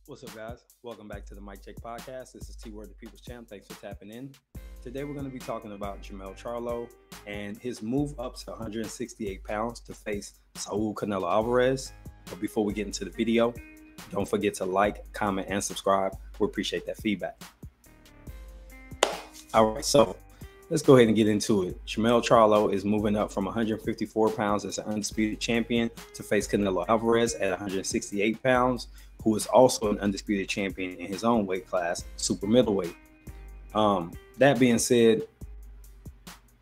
What's up, guys? Welcome back to the Mike Check Podcast. This is T Word, the People's Champ. Thanks for tapping in. Today, we're going to be talking about Jermell Charlo and his move up to 168 pounds to face Saul Canelo Alvarez. But before we get into the video, don't forget to like, comment, and subscribe. We appreciate that feedback. All right, so let's go ahead and get into it. Jermell Charlo is moving up from 154 pounds as an undisputed champion to face Canelo Alvarez at 168 pounds, who is also an undisputed champion in his own weight class, super middleweight. That being said,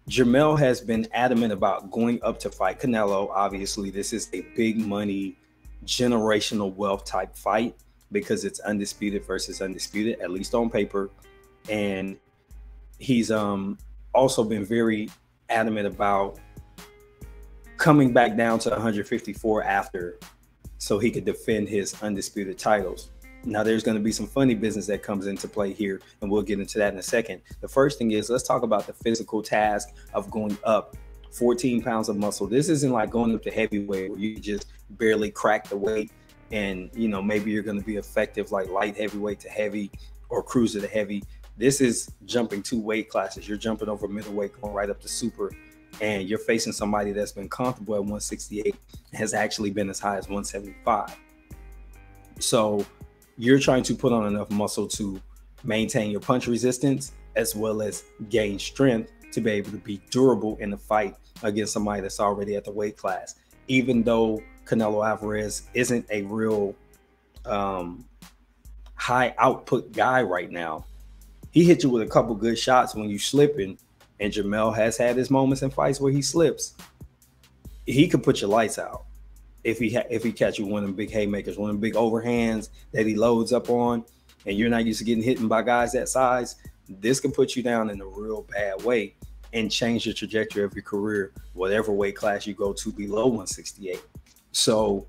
Jermell has been adamant about going up to fight Canelo. Obviously, this is a big money, generational wealth type fight because it's undisputed versus undisputed, at least on paper. And he's also been very adamant about coming back down to 154 after, so he could defend his undisputed titles. Now, there's going to be some funny business that comes into play here, and we'll get into that in a second. The first thing is, let's talk about the physical task of going up 14 pounds of muscle. This isn't like going up to heavyweight where you just barely crack the weight and, you know, maybe you're going to be effective like light heavyweight to heavy or cruiser to heavy. This is jumping two weight classes. You're jumping over middleweight, going right up to super, and you're facing somebody that's been comfortable at 168 and has actually been as high as 175. So you're trying to put on enough muscle to maintain your punch resistance as well as gain strength to be able to be durable in the fight against somebody that's already at the weight class. Even though Canelo Alvarez isn't a real high output guy right now, he hit you with a couple good shots when you slipping, and Jermell has had his moments in fights where he slips. He could put your lights out if he catch you one of them big haymakers, one of them big overhands that he loads up on, and you're not used to getting hit by guys that size. This can put you down in a real bad way and change the trajectory of your career, whatever weight class you go to below 168. So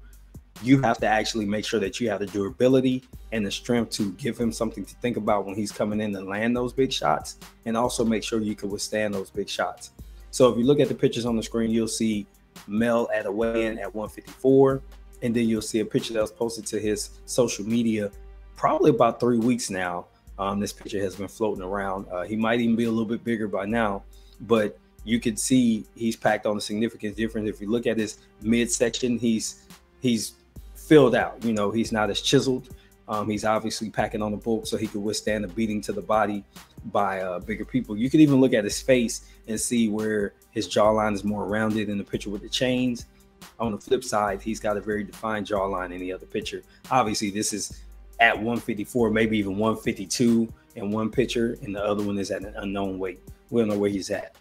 you have to actually make sure that you have the durability and the strength to give him something to think about when he's coming in to land those big shots, and also make sure you can withstand those big shots. So if you look at the pictures on the screen, you'll see Mel at a weigh-in at 154, and then you'll see a picture that was posted to his social media probably about 3 weeks now. This picture has been floating around. He might even be a little bit bigger by now, but you could see he's packed on a significant difference. If you look at his midsection, he's filled out. You know, he's not as chiseled. He's obviously packing on the bulk so he could withstand the beating to the body by bigger people. You could even look at his face and see where his jawline is more rounded in the picture with the chains. On the flip side, he's got a very defined jawline in the other picture. Obviously, this is at 154, maybe even 152 in one picture, and the other one is at an unknown weight. We don't know where he's at.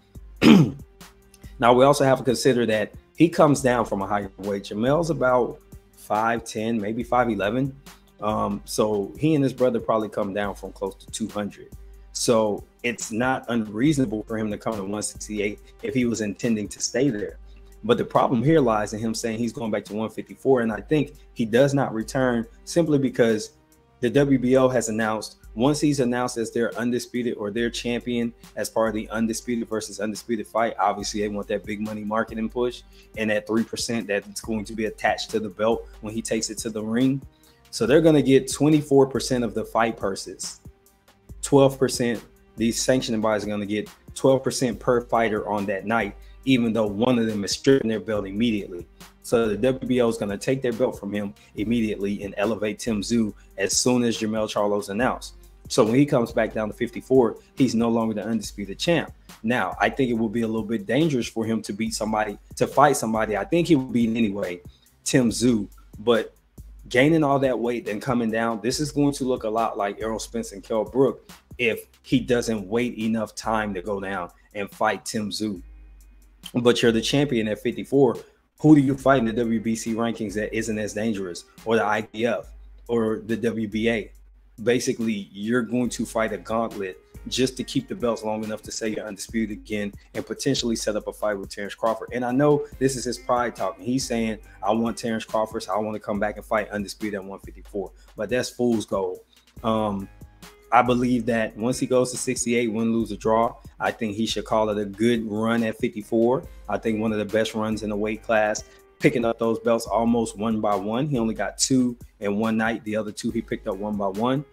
Now, we also have to consider that he comes down from a higher weight. Jermell's about 5'10", maybe 5'11". So he and his brother probably come down from close to 200. So it's not unreasonable for him to come to 168 if he was intending to stay there. But the problem here lies in him saying he's going back to 154. And I think he does not return simply because the WBO has announced, once he's announced as their undisputed or their champion as part of the undisputed versus undisputed fight, obviously they want that big money marketing push and that 3% that's going to be attached to the belt when he takes it to the ring. So they're going to get 24% of the fight purses. 12%, these sanctioning bodies are going to get 12% per fighter on that night, even though one of them is stripping their belt immediately. So the WBO is going to take their belt from him immediately and elevate Tim Tszyu as soon as Jermell Charlo's announced. So when he comes back down to 54, he's no longer the undisputed champ. Now, I think it will be a little bit dangerous for him to beat somebody, to fight somebody. I think he would beat anyway, Tim Tszyu, but gaining all that weight and coming down, this is going to look a lot like Errol Spence and Kell Brook if he doesn't wait enough time to go down and fight Tim Tszyu. But you're the champion at 54. Who do you fight in the WBC rankings that isn't as dangerous, or the IPF or the WBA? Basically, you're going to fight a gauntlet just to keep the belts long enough to say you're undisputed again and potentially set up a fight with Terrence Crawford. And I know this is his pride talking. He's saying, I want Terrence Crawford, so I want to come back and fight undisputed at 154. But that's fool's gold. I believe that once he goes to 68, win, lose, or draw, I think he should call it a good run at 54. I think one of the best runs in the weight class. picking up those belts almost one by one. He only got 2 in one night. The other 2 he picked up one by one.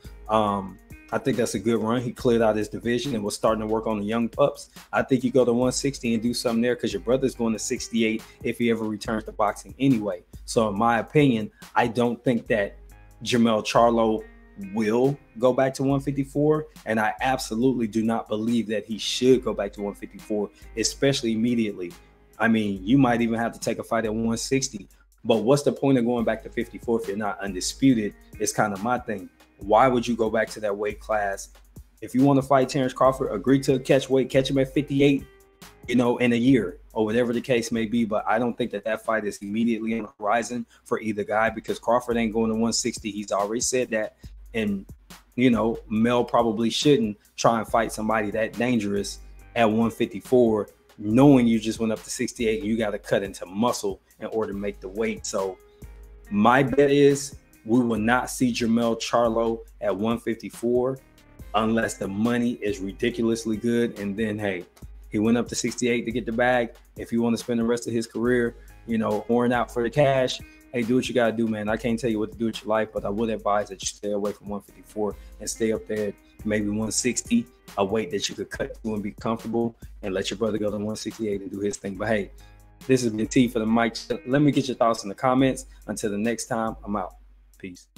I think that's a good run. He cleared out his division and was starting to work on the young pups. I think you go to 160 and do something there, because your brother's going to 68 if he ever returns to boxing anyway. So in my opinion, I don't think that Jermell Charlo will go back to 154, and I absolutely do not believe that he should go back to 154, especially immediately. I mean, you might even have to take a fight at 160, but what's the point of going back to 54 if you're not undisputed? It's kind of my thing. Why would you go back to that weight class? If you want to fight Terrence Crawford, agree to catch weight, catch him at 58, you know, in a year or whatever the case may be. But I don't think that that fight is immediately on the horizon for either guy, because Crawford ain't going to 160. He's already said that. And, you know, Mel probably shouldn't try and fight somebody that dangerous at 154, knowing you just went up to 68 and you got to cut into muscle in order to make the weight. So my bet is we will not see Jermell Charlo at 154 unless the money is ridiculously good. And then, hey, he went up to 68 to get the bag. If you want to spend the rest of his career, you know, pouring out for the cash, hey, do what you got to do, man. I can't tell you what to do with your life, but I would advise that you stay away from 154 and stay up there, maybe 160, a weight that you could cut to and be comfortable, and let your brother go to 168 and do his thing. But hey, this has been T for the mic. Let me get your thoughts in the comments. Until the next time, I'm out. Peace.